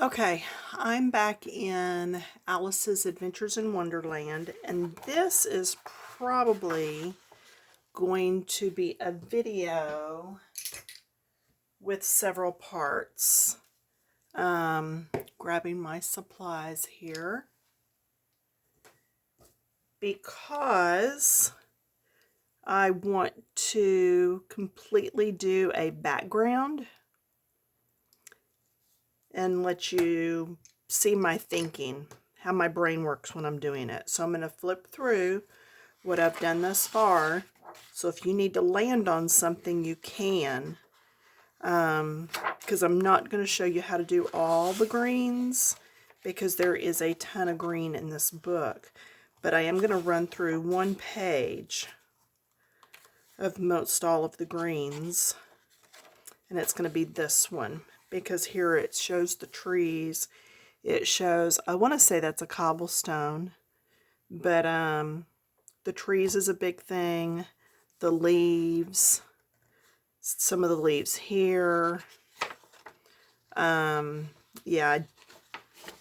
Okay, I'm back in Alice's Adventures in Wonderland, and this is probably going to be a video with several parts. Grabbing my supplies here because I want to completely do a background and let you see my thinking, how my brain works when I'm doing it. So I'm going to flip through what I've done thus far. So if you need to land on something, you can. Because I'm not going to show you how to do all the greens because there is a ton of green in this book. But I am going to run through one page of most all of the greens. And it's going to be this one, because here it shows the trees. It shows, I want to say that's a cobblestone, but the trees is a big thing. The leaves, some of the leaves here. Yeah, I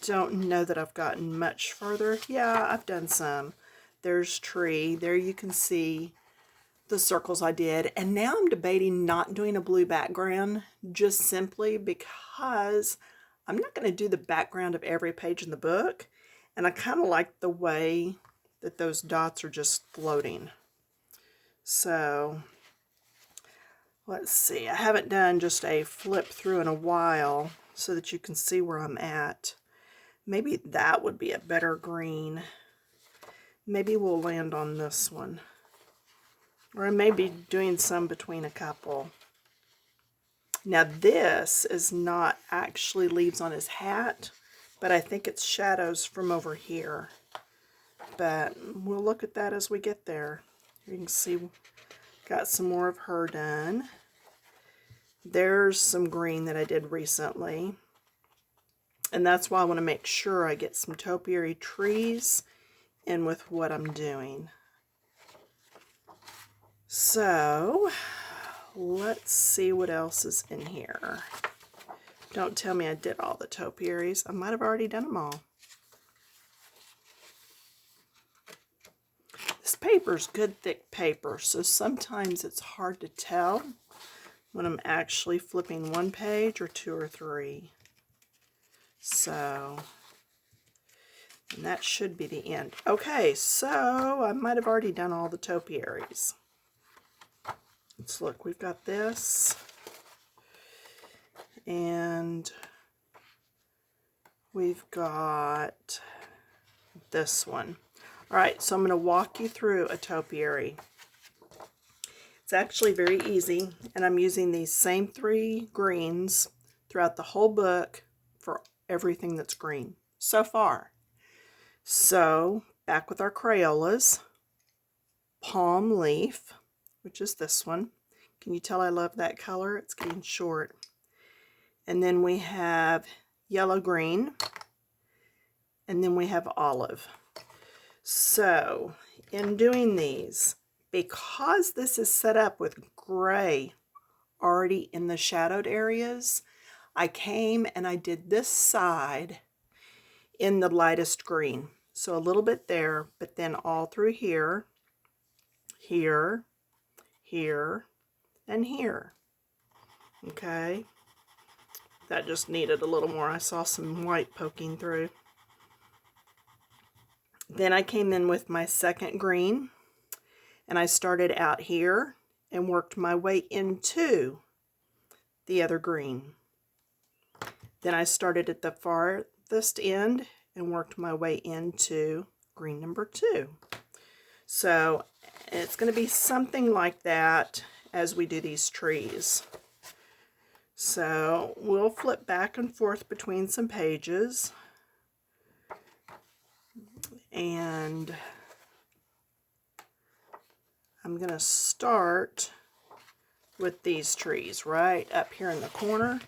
don't know that I've gotten much further. Yeah, I've done some. There's tree. There you can see the circles I did. And now I'm debating not doing a blue background, just simply because I'm not going to do the background of every page in the book. And I kind of like the way that those dots are just floating. So let's see. I haven't done just a flip through in a while so that you can see where I'm at. Maybe that would be a better green. Maybe we'll land on this one. Or I may be doing some between a couple. Now this is not actually leaves on his hat, but I think it's shadows from over here. But we'll look at that as we get there. You can see got some more of her done. There's some green that I did recently. And that's why I want to make sure I get some topiary trees in with what I'm doing. So let's see what else is in here. Don't tell me I did all the topiaries. I might have already done them all. This paper's good thick paper, so sometimes it's hard to tell when I'm actually flipping one page or two or three. So, and that should be the end. Okay, so I might have already done all the topiaries. Let's look, we've got this, and we've got this one. All right, so I'm going to walk you through a topiary. It's actually very easy, and I'm using these same three greens throughout the whole book for everything that's green so far. So, back with our Crayolas, palm leaf, which is this one. Can you tell I love that color? It's getting short. And then we have yellow green, and then we have olive. So, in doing these, because this is set up with gray already in the shadowed areas, I came and I did this side in the lightest green. So a little bit there, but then all through here, here, here, and here. Okay? That just needed a little more. I saw some white poking through. Then I came in with my second green, and I started out here and worked my way into the other green. Then I started at the farthest end and worked my way into green number 2. So it's going to be something like that as we do these trees. So we'll flip back and forth between some pages. And I'm going to start with these trees right up here in the corner.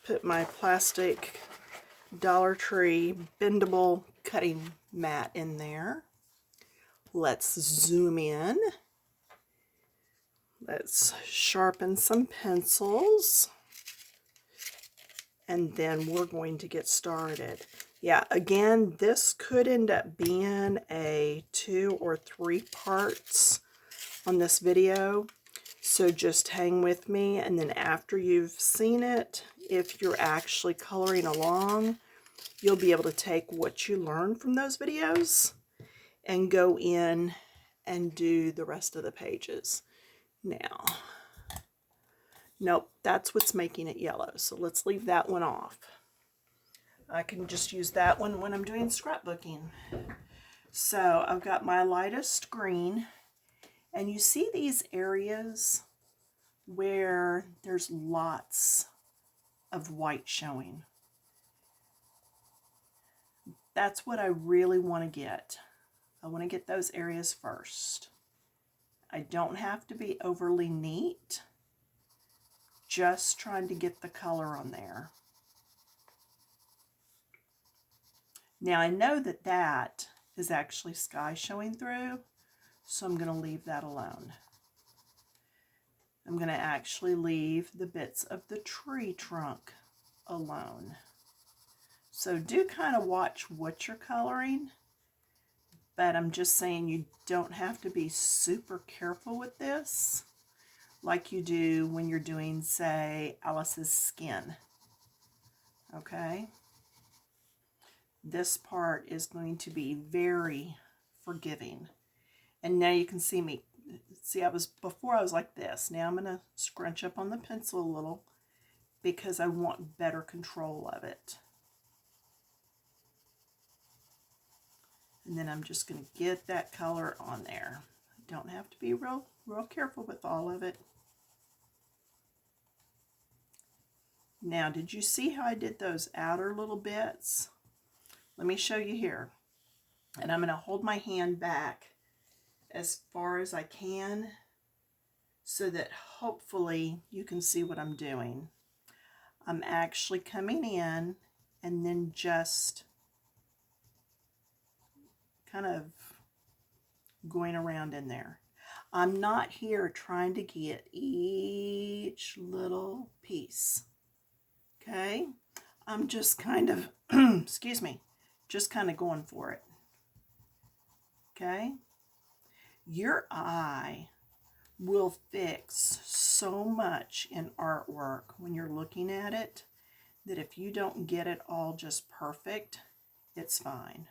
Put my plastic Dollar Tree bendable cutting mat in there. Let's zoom in. Let's sharpen some pencils. and then we're going to get started. Yeah, again, this could end up being a 2 or 3 parts on this video. So just hang with me, and then after you've seen it, if you're actually coloring along, you'll be able to take what you learned from those videos and go in and do the rest of the pages. Now, nope, that's what's making it yellow, so let's leave that one off. I can just use that one when I'm doing scrapbooking. So I've got my lightest green, and you see these areas where there's lots of white showing. That's what I really want to get. I want to get those areas first. I don't have to be overly neat, just trying to get the color on there. Now I know that that is actually sky showing through, so I'm going to leave that alone. I'm going to actually leave the bits of the tree trunk alone. So do kind of watch what you're coloring, but I'm just saying you don't have to be super careful with this like you do when you're doing, say, Alice's skin. Okay? This part is going to be very forgiving. And now you can see me. See, before I was like this. Now I'm going to scrunch up on the pencil a little because I want better control of it. And then I'm just going to get that color on there. I don't have to be real careful with all of it. Now, did you see how I did those outer little bits? Let me show you here. And I'm going to hold my hand back as far as I can so that hopefully you can see what I'm doing. I'm actually coming in and then just kind of going around in there. I'm not here trying to get each little piece. Okay? I'm just kind of, excuse me, just kind of going for it. Okay? Your eye will fix so much in artwork when you're looking at it that if you don't get it all just perfect, it's fine.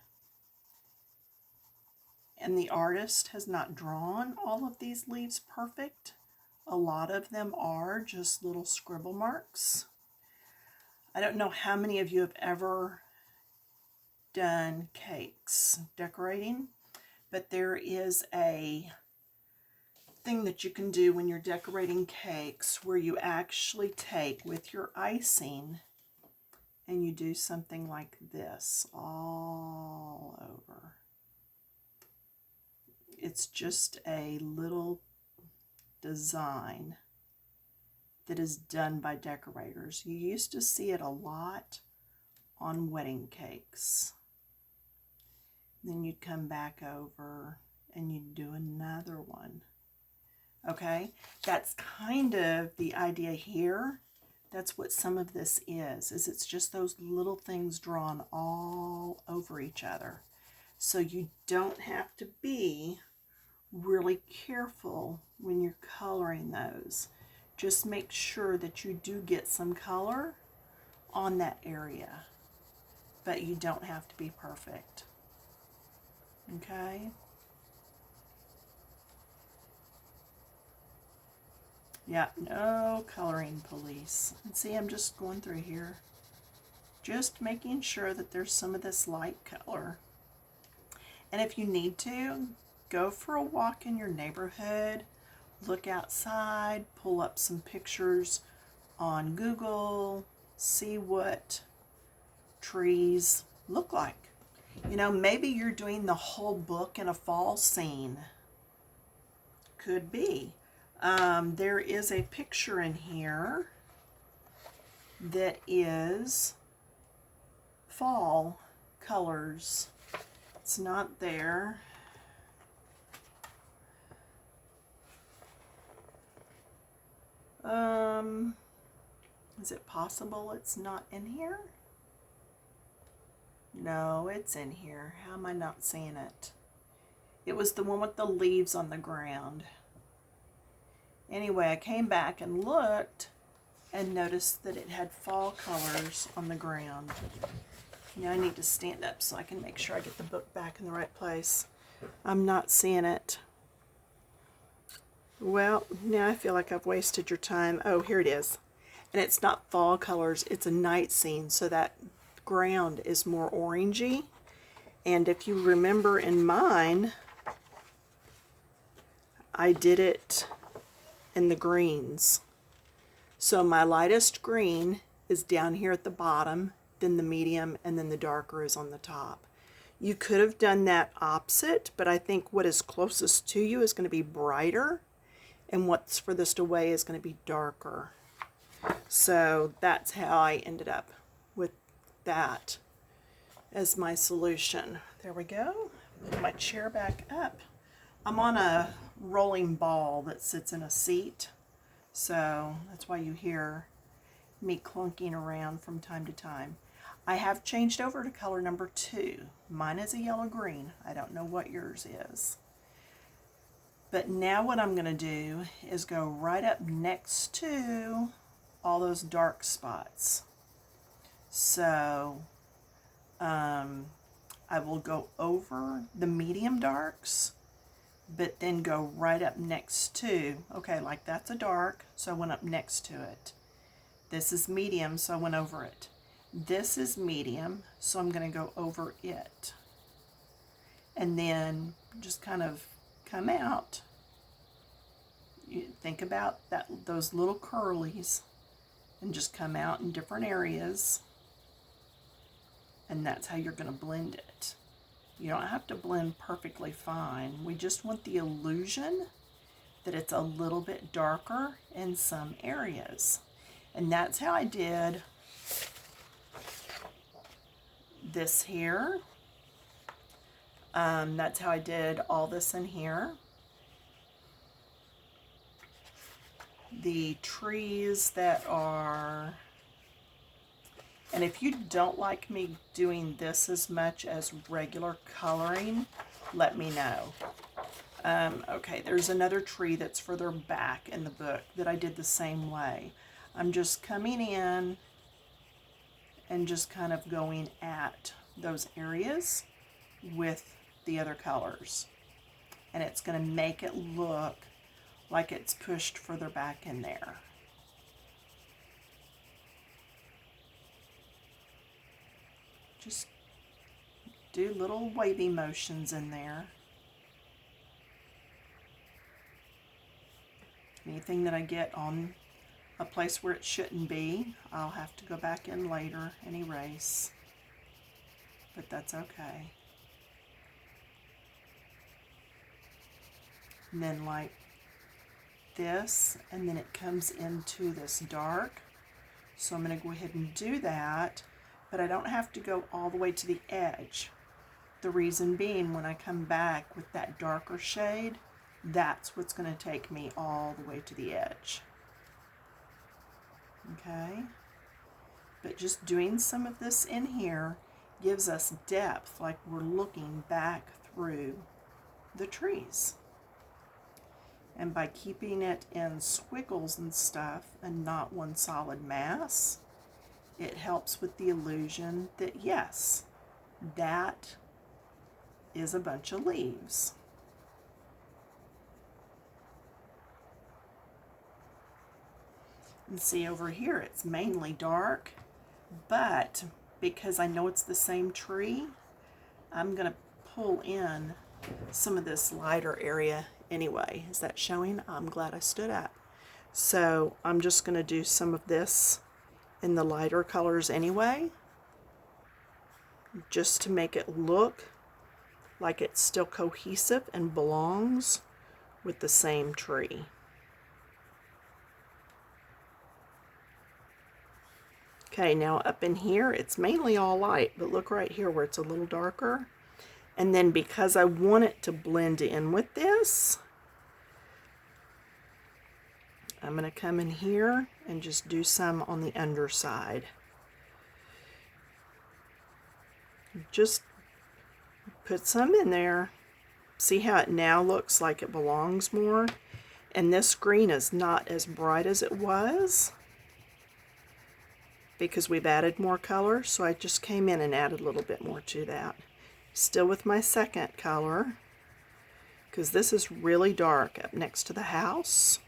And the artist has not drawn all of these leaves perfect. A lot of them are just little scribble marks. I don't know how many of you have ever done cakes decorating, but there is a thing that you can do when you're decorating cakes where you actually take with your icing and you do something like this all over. It's just a little design that is done by decorators. You used to see it a lot on wedding cakes. Then you'd come back over and you'd do another one. Okay, that's kind of the idea here. That's what some of this is it's just those little things drawn all over each other. So you don't have to be really careful when you're coloring those. Just make sure that you do get some color on that area, but you don't have to be perfect. Okay? Yeah, no coloring police. And see, I'm just going through here, just making sure that there's some of this light color. And if you need to, go for a walk in your neighborhood, look outside, pull up some pictures on Google, see what trees look like. You know, maybe you're doing the whole book in a fall scene. Could be. There is a picture in here that is fall colors. It's not there. Is it possible it's not in here? No, it's in here. How am I not seeing it? It was the one with the leaves on the ground. Anyway, I came back and looked and noticed that it had fall colors on the ground. Now I need to stand up so I can make sure I get the book back in the right place. I'm not seeing it. Well, now I feel like I've wasted your time. Oh, here it is. And it's not fall colors, it's a night scene, so that ground is more orangey. And if you remember in mine, I did it in the greens. So my lightest green is down here at the bottom, then the medium, and then the darker is on the top. You could have done that opposite, but I think what is closest to you is going to be brighter, and what's furthest away is going to be darker. So that's how I ended up with that as my solution. There we go. Put my chair back up. I'm on a rolling ball that sits in a seat, so that's why you hear me clunking around from time to time. I have changed over to color number 2. Mine is a yellow-green. I don't know what yours is. But now what I'm going to do is go right up next to all those dark spots. So I will go over the medium darks, but then go right up next to, okay, like that's a dark, so I went up next to it. This is medium, so I went over it. This is medium, so I'm going to go over it. And then just kind of come out. You think about that, those little curlies, and just come out in different areas. And that's how you're going to blend it. You don't have to blend perfectly fine. We just want the illusion that it's a little bit darker in some areas. And that's how I did this here. That's how I did all this in here. The trees that are, and if you don't like me doing this as much as regular coloring, let me know. Okay, there's another tree that's further back in the book that I did the same way. I'm just coming in and just kind of going at those areas with the other colors. And it's going to make it look like it's pushed further back in there. Just do little wavy motions in there. Anything that I get on a place where it shouldn't be, I'll have to go back in later and erase. But that's okay. And then like this, and then it comes into this dark. So I'm going to go ahead and do that, but I don't have to go all the way to the edge. The reason being, when I come back with that darker shade, that's what's going to take me all the way to the edge. Okay? But just doing some of this in here gives us depth, like we're looking back through the trees. And by keeping it in squiggles and stuff and not one solid mass, it helps with the illusion that yes, that is a bunch of leaves. And see over here, it's mainly dark, but because I know it's the same tree, I'm going to pull in some of this lighter area anyway. Is that showing? I'm glad I stood up. So I'm just going to do some of this in the lighter colors anyway, just to make it look like it's still cohesive and belongs with the same tree. Okay, now up in here, it's mainly all light, but look right here where it's a little darker. And then because I want it to blend in with this, I'm going to come in here and just do some on the underside. Just put some in there. See how it now looks like it belongs more? And this green is not as bright as it was because we've added more color. So I just came in and added a little bit more to that. Still with my second color, because this is really dark up next to the house.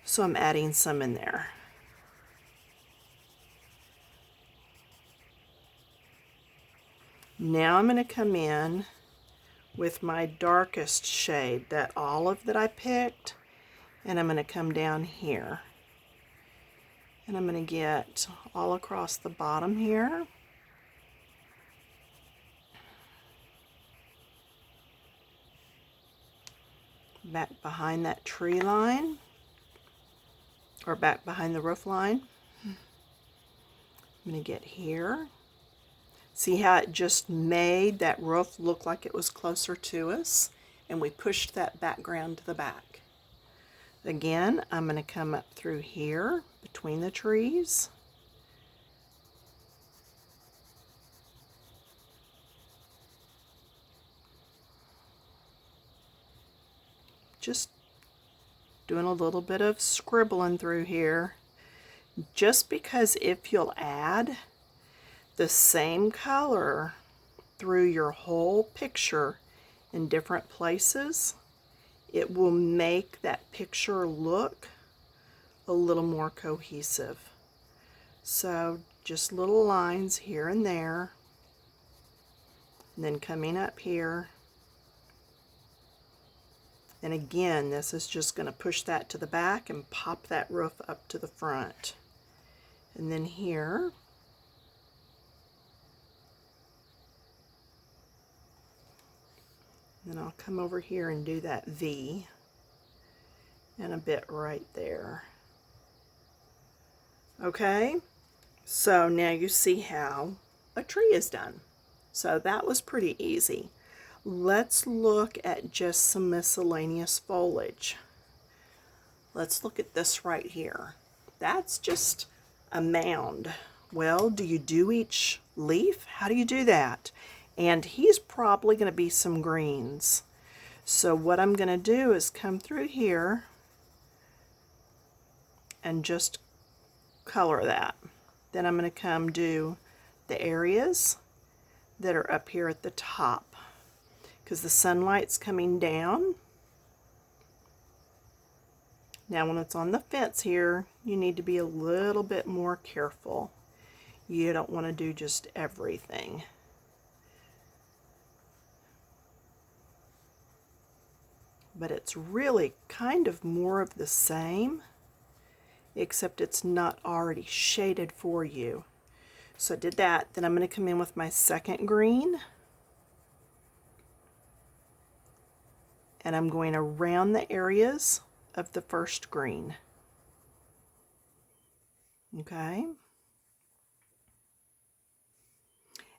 So I'm adding some in there. Now I'm going to come in with my darkest shade, that olive that I picked, and I'm going to come down here. And I'm going to get all across the bottom here. Back behind that tree line, or back behind the roof line. I'm going to get here. See how it just made that roof look like it was closer to us, and we pushed that background to the back. Again, I'm going to come up through here between the trees. Just doing a little bit of scribbling through here, just because if you'll add the same color through your whole picture in different places, it will make that picture look a little more cohesive. So just little lines here and there, and then coming up here. And again, this is just going to push that to the back and pop that roof up to the front. And then here, then I'll come over here and do that V and a bit right there. Okay, so now you see how a tree is done. So that was pretty easy. Let's look at just some miscellaneous foliage. Let's look at this right here. That's just a mound. Well, do you do each leaf? How do you do that? And he's probably going to be some greens. So what I'm going to do is come through here and just color that. Then I'm going to come do the areas that are up here at the top, because the sunlight's coming down. Now when it's on the fence here, you need to be a little bit more careful. You don't want to do just everything. But it's really kind of more of the same, except it's not already shaded for you. So I did that. Then I'm going to come in with my second green, and I'm going around the areas of the first green. Okay.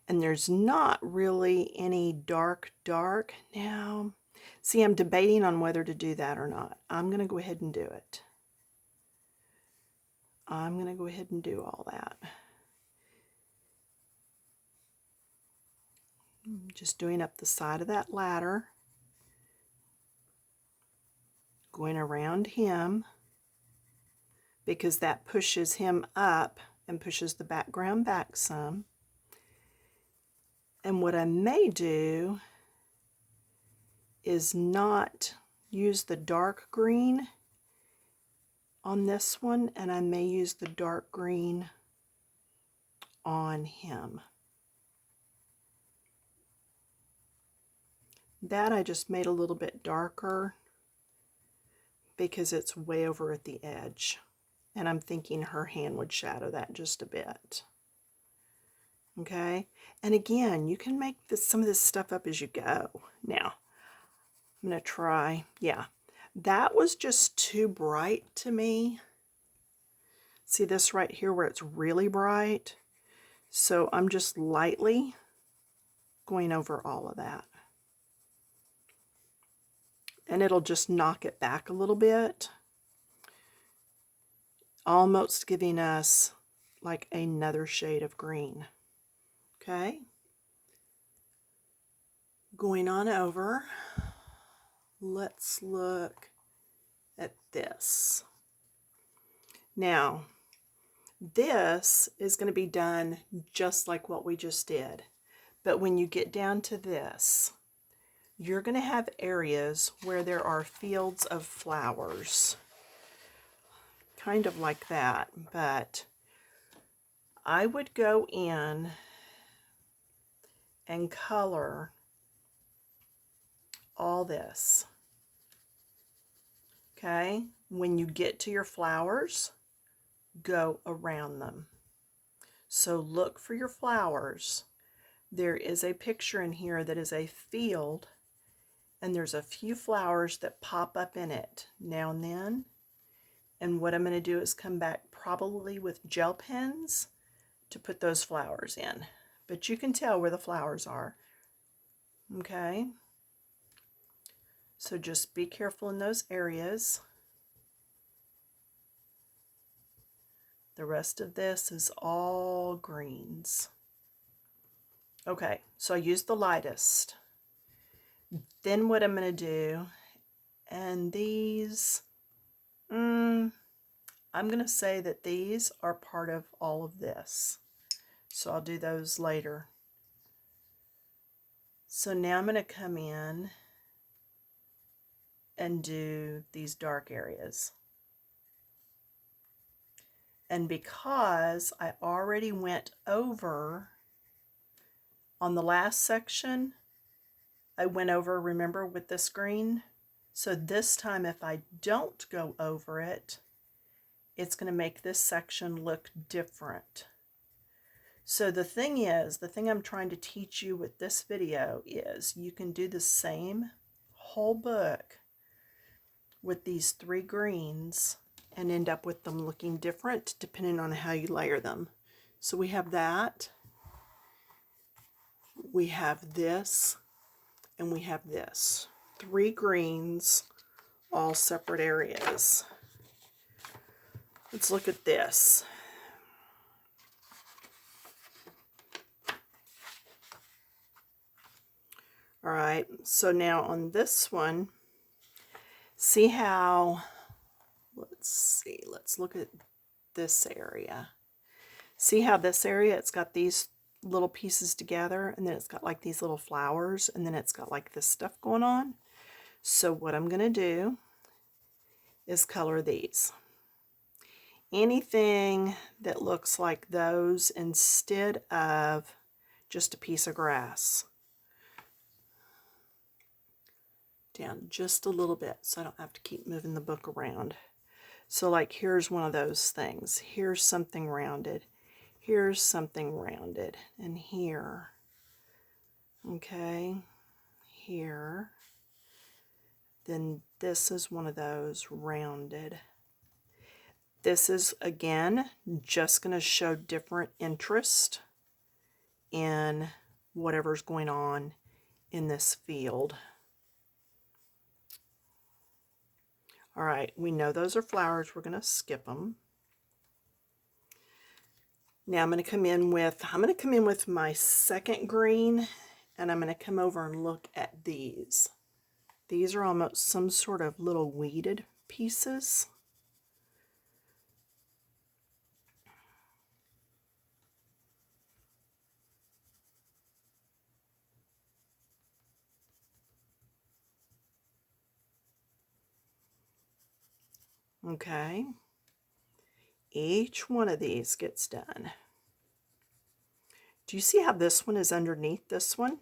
And there's not really any dark now. See, I'm debating on whether to do that or not. I'm going to go ahead and do it. I'm going to go ahead and do all that. Just doing up the side of that ladder, going around him, because that pushes him up and pushes the background back some. And what I may do is not use the dark green on this one, and I may use the dark green on him. That I just made a little bit darker because it's way over at the edge, and I'm thinking her hand would shadow that just a bit. Okay, and again, you can make some of this stuff up as you go. Now, I'm going to try, yeah, that was just too bright to me. See this right here where it's really bright? So I'm just lightly going over all of that. And it'll just knock it back a little bit. almost giving us like another shade of green. Okay. Going on over, let's look at this. Now, this is going to be done just like what we just did. But when you get down to this, you're going to have areas where there are fields of flowers. Kind of like that. But I would go in and color all this. Okay? When you get to your flowers, go around them. So look for your flowers. There is a picture in here that is a field, and there's a few flowers that pop up in it now and then. And what I'm going to do is come back probably with gel pens to put those flowers in. But you can tell where the flowers are. Okay? So just be careful in those areas. The rest of this is all greens. Okay, so I used the lightest. Then what I'm going to do, and these, I'm going to say that these are part of all of this. So I'll do those later. So now I'm going to come in and do these dark areas. And because I already went over on the last section, I went over, remember, with this green? So this time if I don't go over it, it's going to make this section look different. So the thing I'm trying to teach you with this video is you can do the same whole book with these 3 greens and end up with them looking different depending on how you layer them. So we have that, we have this, and we have this. 3 greens, all separate areas. Let's look at this. All right, so now on this one, see how, let's look at this area. See how this area, it's got these little pieces together, and then it's got like these little flowers, and then it's got like this stuff going on. So what I'm going to do is color these. Anything that looks like those instead of just a piece of grass. Down just a little bit so I don't have to keep moving the book around. So like here's one of those things. Here's something rounded. Here's something rounded. And here. Okay. Here. Then this is one of those rounded. This is, again, just going to show different interest in whatever's going on in this field. All right, we know those are flowers. We're going to skip them. Now I'm going to come in with my second green, and I'm going to come over and look at these. These are almost some sort of little weeded pieces. Okay. Each one of these gets done. Do you see how this one is underneath this one?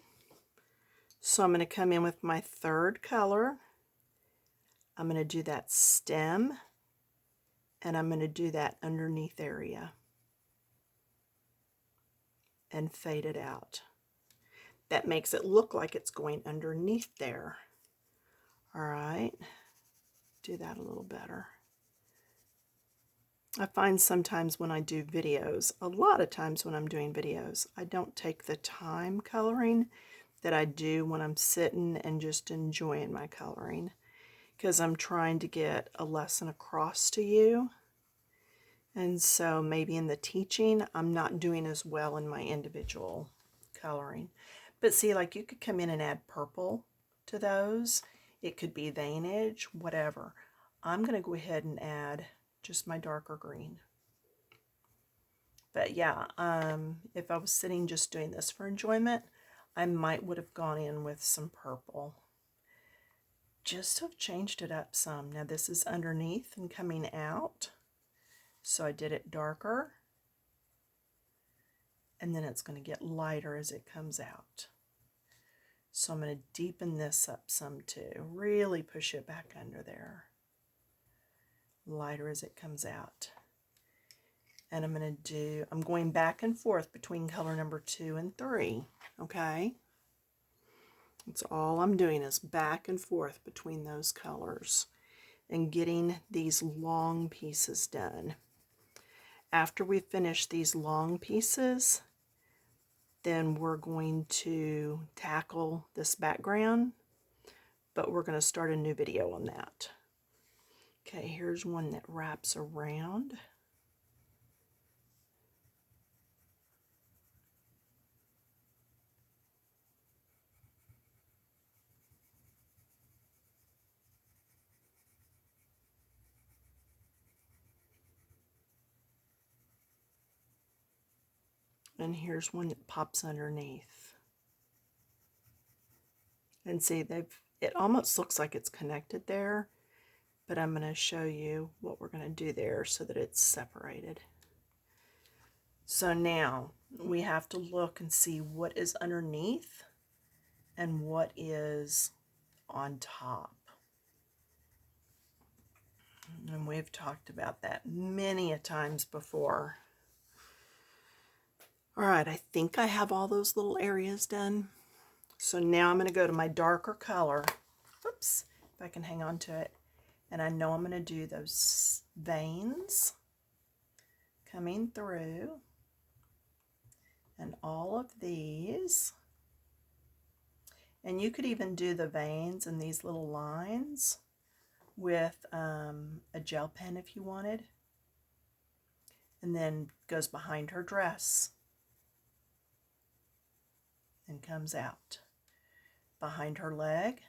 So I'm going to come in with my third color. I'm going to do that stem, and I'm going to do that underneath area and fade it out. That makes it look like it's going underneath there. All right, do that a little better. I find sometimes when I do videos, a lot of times when I'm doing videos, I don't take the time coloring that I do when I'm sitting and just enjoying my coloring, because I'm trying to get a lesson across to you. And so maybe in the teaching, I'm not doing as well in my individual coloring. But see, like you could come in and add purple to those. It could be veinage, whatever. I'm going to go ahead and add just my darker green. But yeah, if I was sitting just doing this for enjoyment, I would have gone in with some purple. Just to have changed it up some. Now this is underneath and coming out. So I did it darker. And then it's going to get lighter as it comes out. So I'm going to deepen this up some too. Really push it back under there. Lighter as it comes out. And I'm going back and forth between color number 2 and 3. Okay? That's all I'm doing is back and forth between those colors and getting these long pieces done. After we finish these long pieces, then we're going to tackle this background, but we're going to start a new video on that. Okay, here's one that wraps around. And here's one that pops underneath. And see, it almost looks like it's connected there, but I'm going to show you what we're going to do there so that it's separated. So now we have to look and see what is underneath and what is on top. And we've talked about that many a times before. All right, I think I have all those little areas done. So now I'm going to go to my darker color. Oops, if I can hang on to it. And I know I'm going to do those veins coming through. And all of these. And you could even do the veins and these little lines with a gel pen if you wanted. And then goes behind her dress and comes out. Behind her leg,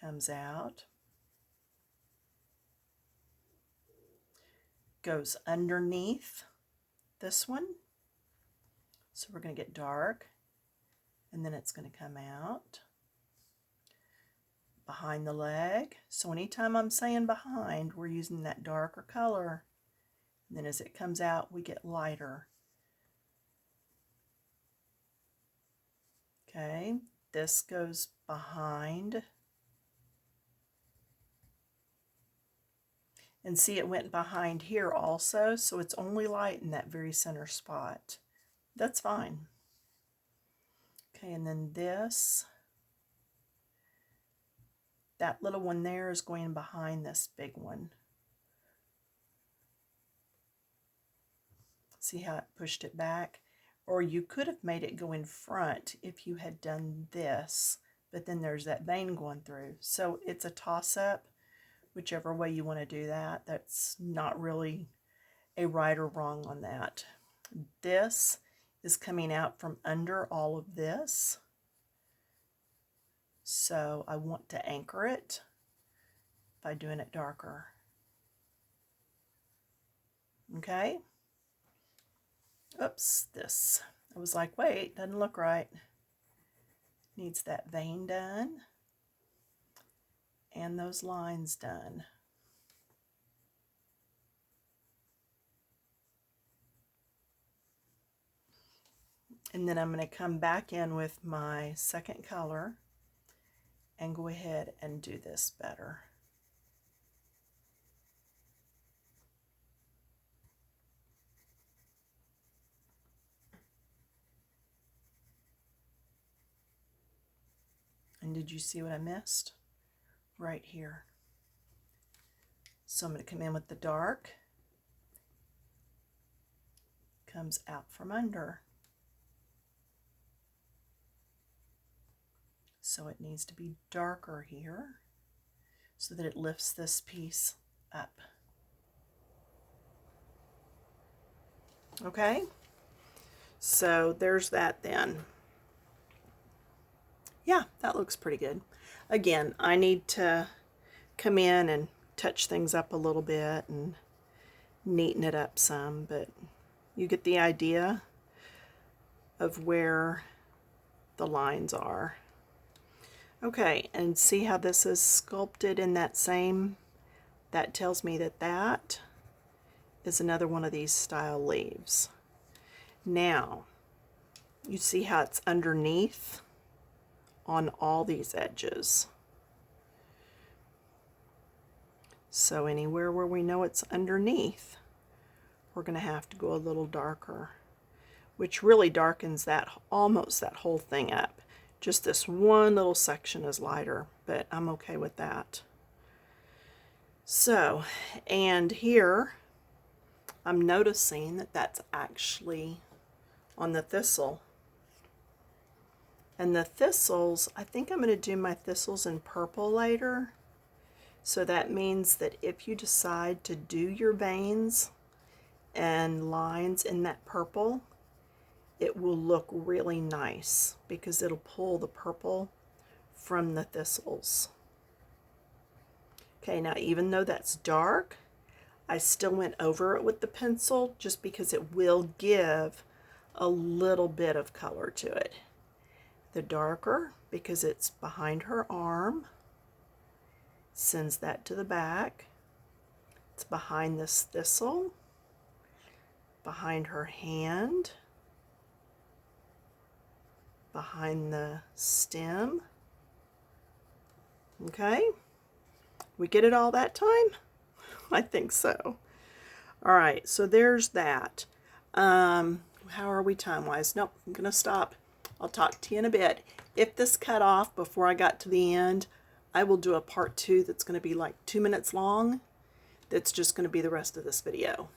comes out. Goes underneath this one. So we're going to get dark. And then it's going to come out. Behind the leg. So anytime I'm saying behind, we're using that darker color. And then as it comes out, we get lighter. Okay, this goes behind. And see, it went behind here also, so it's only light in that very center spot. That's fine. Okay, and then this, that little one there is going behind this big one. See how it pushed it back? Or you could have made it go in front if you had done this, but then there's that vein going through. So it's a toss-up, whichever way you want to do that. That's not really a right or wrong on that. This is coming out from under all of this. So I want to anchor it by doing it darker. Okay? Oops, this. I was like, wait, doesn't look right. Needs that vein done and those lines done. And then I'm going to come back in with my second color and go ahead and do this better. And did you see what I missed? Right here. So I'm going to come in with the dark. Comes out from under. So it needs to be darker here so that it lifts this piece up. Okay, so there's that then. Yeah, that looks pretty good. Again, I need to come in and touch things up a little bit and neaten it up some, but you get the idea of where the lines are. Okay, and see how this is sculpted in that same, that tells me that that is another one of these style leaves. Now, you see how it's underneath on all these edges. So anywhere where we know it's underneath, we're going to have to go a little darker, which really darkens that, almost that whole thing up. Just this one little section is lighter, but I'm okay with that. So, and here I'm noticing that that's actually on the thistle. And the thistles, I think I'm going to do my thistles in purple later. So that means that if you decide to do your veins and lines in that purple, it will look really nice because it'll pull the purple from the thistles. Okay, now even though that's dark, I still went over it with the pencil just because it will give a little bit of color to it. The darker, because it's behind her arm, sends that to the back. It's behind this thistle, behind her hand, behind the stem. Okay, we get it all that time? I think so. All right, so there's that. How are we time-wise? Nope, I'm gonna stop. I'll talk to you in a bit. If this cut off before I got to the end, I will do a part 2 that's going to be like 2 minutes long. That's just going to be the rest of this video.